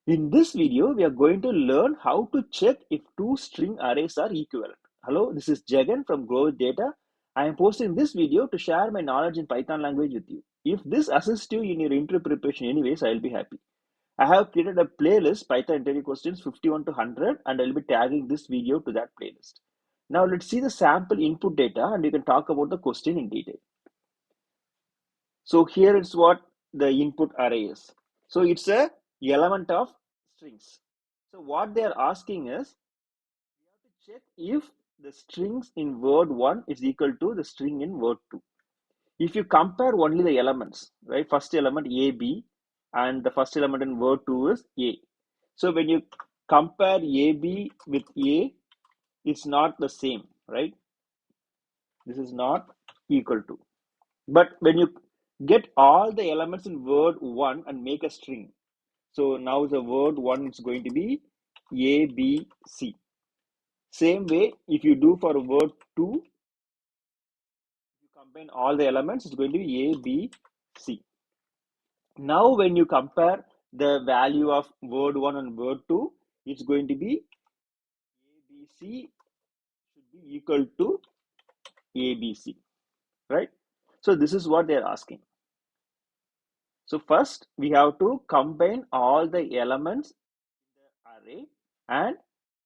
In this video, we are going to learn how to check if two string arrays are equivalent. Hello, this is Jagan from growwithdata. I am posting this video to share my knowledge in Python language with you. If this assists you in your interview preparation anyways, I'll be happy. I have created a playlist, Python interview questions 51 to 100, and I'll be tagging this video to that playlist. Now let's see the sample input data and we can talk about the question in detail. So here is what the input array is. So it's a element of strings. So what they are asking is, we have to check if the strings in word 1 is equal to the string in word 2. If you compare only the elements, right, first element A, B, and the first element in word 2 is A. So when you compare AB with A, it's not the same, right? This is not equal to. But when you get all the elements in word 1 and make a string, so now the word 1 is going to be A, B, C. Same way, if you do for word 2, you combine all the elements, it's going to be A, B, C. Now when you compare the value of word 1 and word 2, it's going to be A, B, C should be equal to A, B, C, right? So this is what they're asking. So first we have to combine all the elements in the array and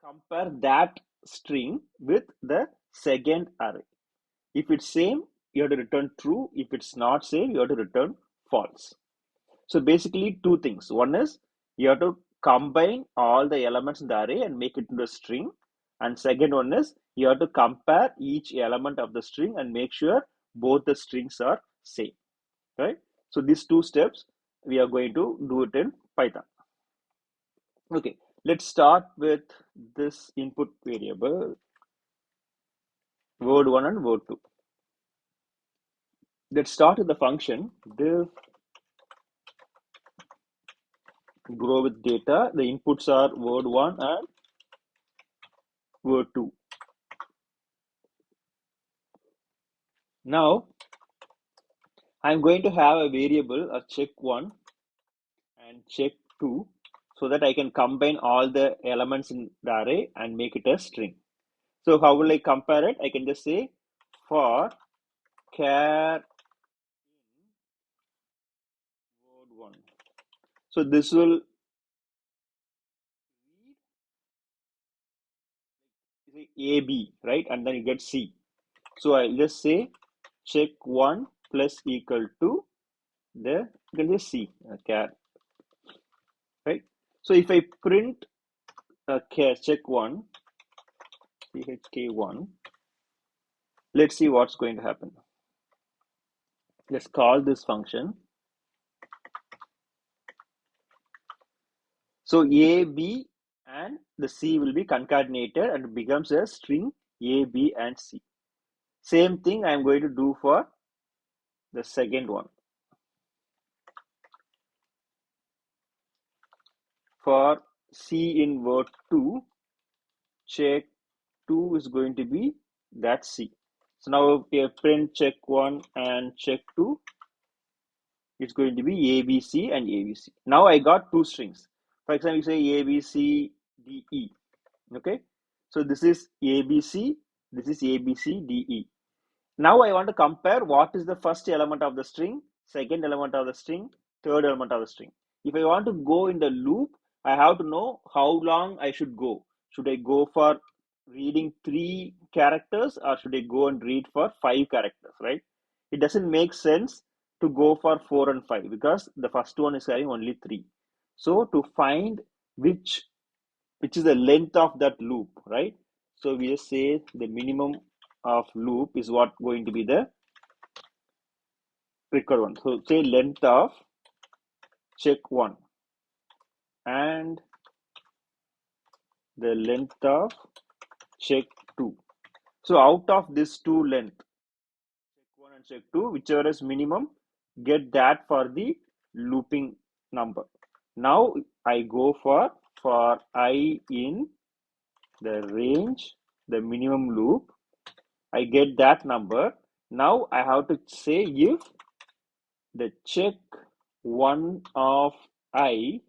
compare that string with the second array. If it's same, you have to return true. If it's not same, you have to return false. So basically two things. One is you have to combine all the elements in the array and make it into a string. And second one is you have to compare each element of the string and make sure both the strings are same, right? So these two steps, we are going to do it in Python. Okay, let's start with this input variable, word 1 and word 2. Let's start with the function div grow with data. The inputs are word 1 and word 2. Now, I'm going to have a variable of check1 and check2 so that I can combine all the elements in the array and make it a string. So how will I compare it? I can just say for char word 1. So this will read AB, right? And then you get C. So I'll just say check1 plus equal to the, you can just see char, right? So if I print check1, chk1, let's see what's going to happen. Let's call this function. So A, B, and the C will be concatenated and it becomes a string A, B, and C. Same thing I'm going to do for the second one. For C in word 2, check 2 is going to be that C. So now if you print check 1 and check 2, it's going to be ABC and ABC. Now I got two strings. For example, you say ABC, DE. Okay. So this is ABC, this is ABC, DE. Now I want to compare what is the first element of the string, second element of the string, third element of the string. If I want to go in the loop, I have to know how long I should go. Should I go for reading 3 characters or should I go and read for 5 characters, right? It doesn't make sense to go for 4 and 5 because the first one is having only 3. So to find which is the length of that loop, right? So we just say the minimum of loop is what going to be the required one. So say length of check 1 and the length of check 2. So out of this two length, check 1 and check 2, whichever is minimum, get that for the looping number. Now I go for I in the range, the minimum loop, I get that number. Now I have to say if the check 1 of I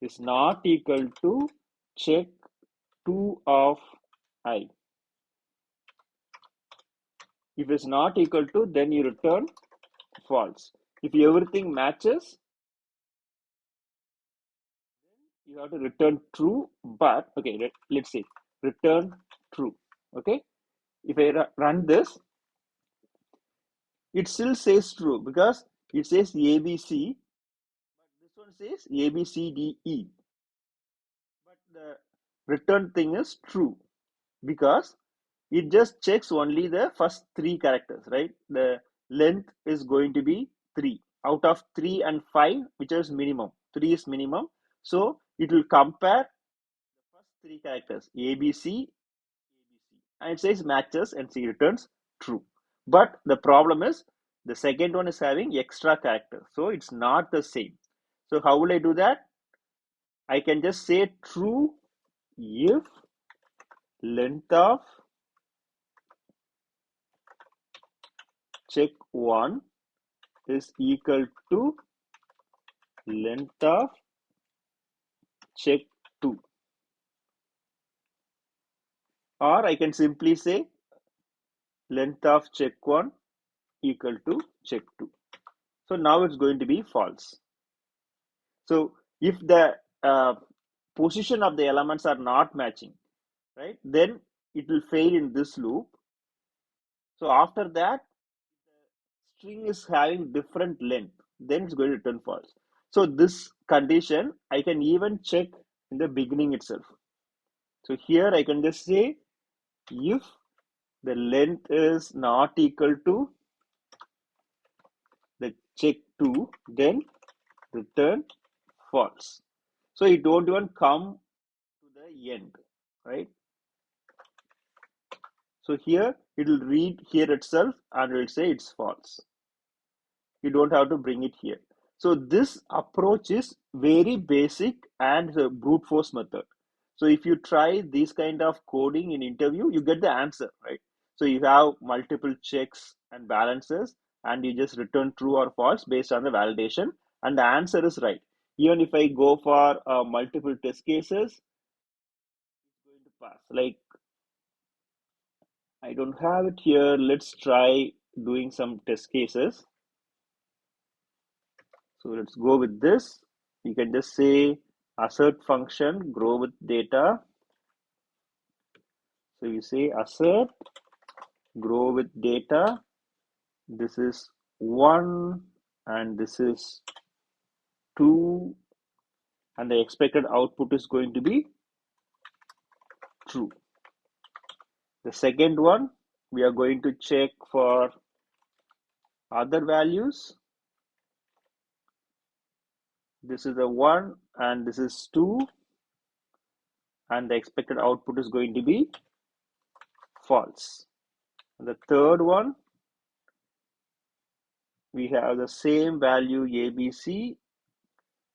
is not equal to check 2 of I. If it's not equal to, then you return false. If everything matches, you have to return true, but okay, let's say return true. Okay, if I run this, it still says true because it says ABC, but this one says ABCDE, but the return thing is true because it just checks only the first 3 characters, right? The length is going to be 3 out of 3 and 5, which is minimum. 3 is minimum, so it will compare the first 3 characters ABC, and it says matches and C returns true. But the problem is the second one is having extra characters, so it's not the same. So how will I do that? I can just say true if length of check 1 is equal to length of check 2, or I can simply say length of check 1 equal to check 2. So now it's going to be false. So if the position of the elements are not matching, right, then it will fail in this loop. So after that, the string is having different length, then it's going to return false. So this condition I can even check in the beginning itself. So here I can just say if the length is not equal to the check 2, then return false. So it don't even come to the end, right? So here it will read here itself and it will say it's false. You don't have to bring it here. So this approach is very basic and a brute force method. So if you try this kind of coding in interview, you get the answer, right? So you have multiple checks and balances, and you just return true or false based on the validation, and the answer is right. Even if I go for multiple test cases, it's going to pass. Like, I don't have it here. Let's try doing some test cases. So let's go with this. You can just say assert function grow with data. So you say assert grow with data. This is 1 and this is 2, and the expected output is going to be true. The second one, we are going to check for other values. This is a 1 and this is 2, and the expected output is going to be false. The third one, we have the same value ABC,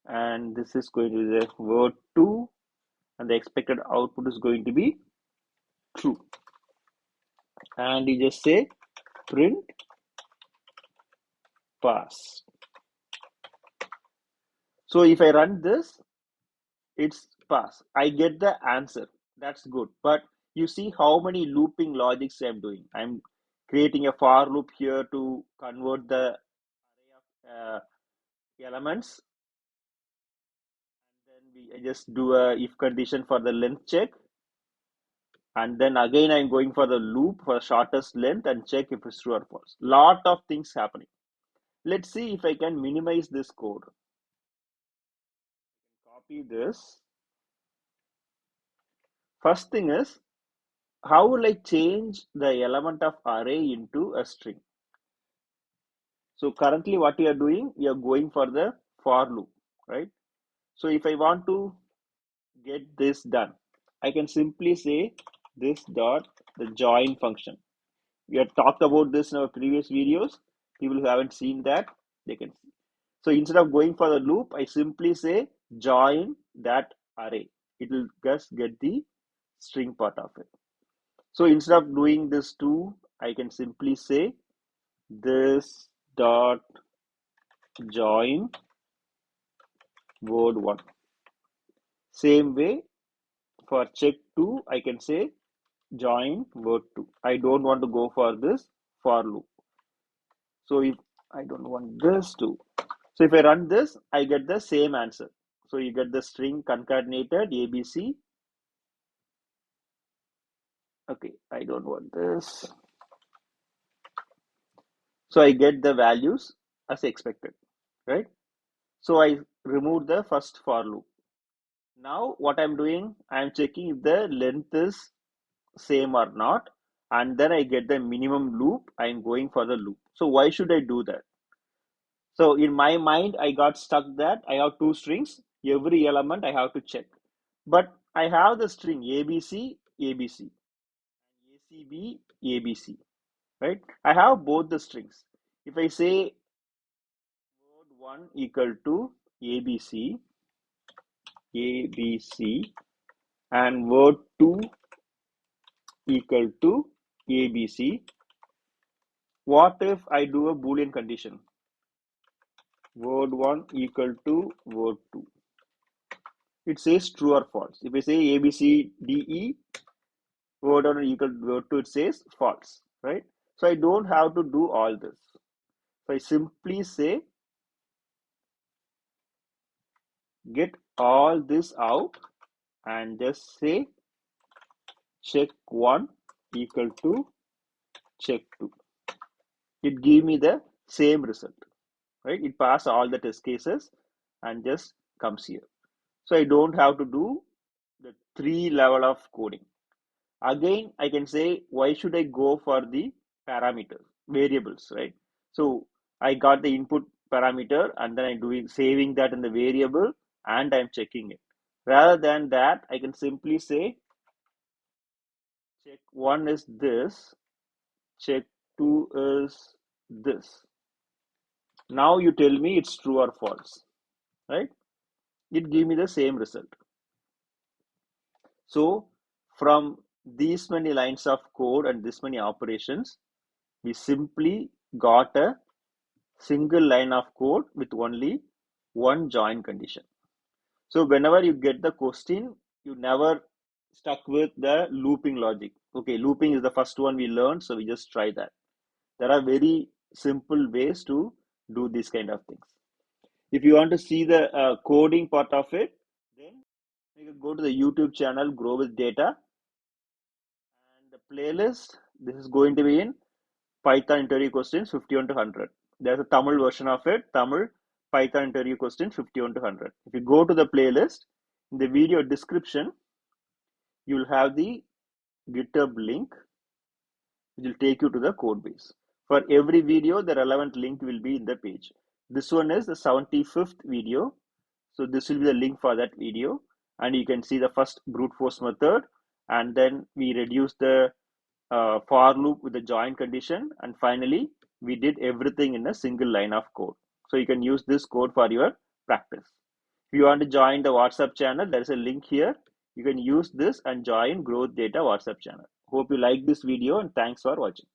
and this is going to be the word 2, and the expected output is going to be true. And you just say print pass. So if I run this, it's pass. I get the answer. That's good. But you see how many looping logics I'm doing. I'm creating a for loop here to convert the array of elements. And then I just do a if condition for the length check. And then again, I'm going for the loop for the shortest length and check if it's true or false. Lot of things happening. Let's see if I can minimize this code. Copy this. First thing is, how will I change the element of array into a string? So currently what we are doing, we are going for the for loop, right? So if I want to get this done, I can simply say this dot the join function. We have talked about this in our previous videos. People who haven't seen that, they can see. So instead of going for the loop, I simply say join that array. It will just get the string part of it. So instead of doing this 2, I can simply say this dot join word 1. Same way for check 2, I can say join word 2. I don't want to go for this for loop. So if I don't want this to, so if I run this, I get the same answer. So you get the string concatenated ABC. Okay, I don't want this. So I get the values as expected, right? So I remove the first for loop. Now what I'm doing, I'm checking if the length is same or not, and then I get the minimum loop. I'm going for the loop. So why should I do that? So in my mind, I got stuck that I have two strings. Every element I have to check. But I have the string ABC, ABC, ACB, ABC, right? I have both the strings. If I say word 1 equal to ABC, ABC, and word 2 equal to ABC, what if I do a Boolean condition? Word 1 equal to word 2. It says true or false. If I say ABCDE, word 1 equal to word 2, it says false, right? So I don't have to do all this. So I simply say get all this out and just say check 1 equal to check 2. It give me the same result, right? It pass all the test cases and just comes here. So I don't have to do the 3 level of coding. Again, I can say, why should I go for the parameters, variables, right? So I got the input parameter and then I'm doing saving that in the variable and I'm checking it. Rather than that, I can simply say check 1 is this, check 2 is this. Now you tell me it's true or false, right? It give me the same result. So from these many lines of code and this many operations, we simply got a single line of code with only one join condition. So whenever you get the question, you never stuck with the looping logic. Okay, looping is the first one we learned, so we just try that. There are very simple ways to do these kind of things. If you want to see the coding part of it, then you can go to the YouTube channel Grow with Data and the playlist. This is going to be in Python interview questions 51 to 100. There's a Tamil version of it, Tamil Python interview questions 51 to 100. If you go to the playlist, in the video description, you'll have the GitHub link, which will take you to the code base. For every video, the relevant link will be in the page. This one is the 75th video. So this will be the link for that video. And you can see the first brute force method. And then we reduce the for loop with the join condition, and finally we did everything in a single line of code. So you can use this code for your practice. If you want to join the WhatsApp channel, there is a link here. You can use this and join Growth Data WhatsApp channel. Hope you like this video and thanks for watching.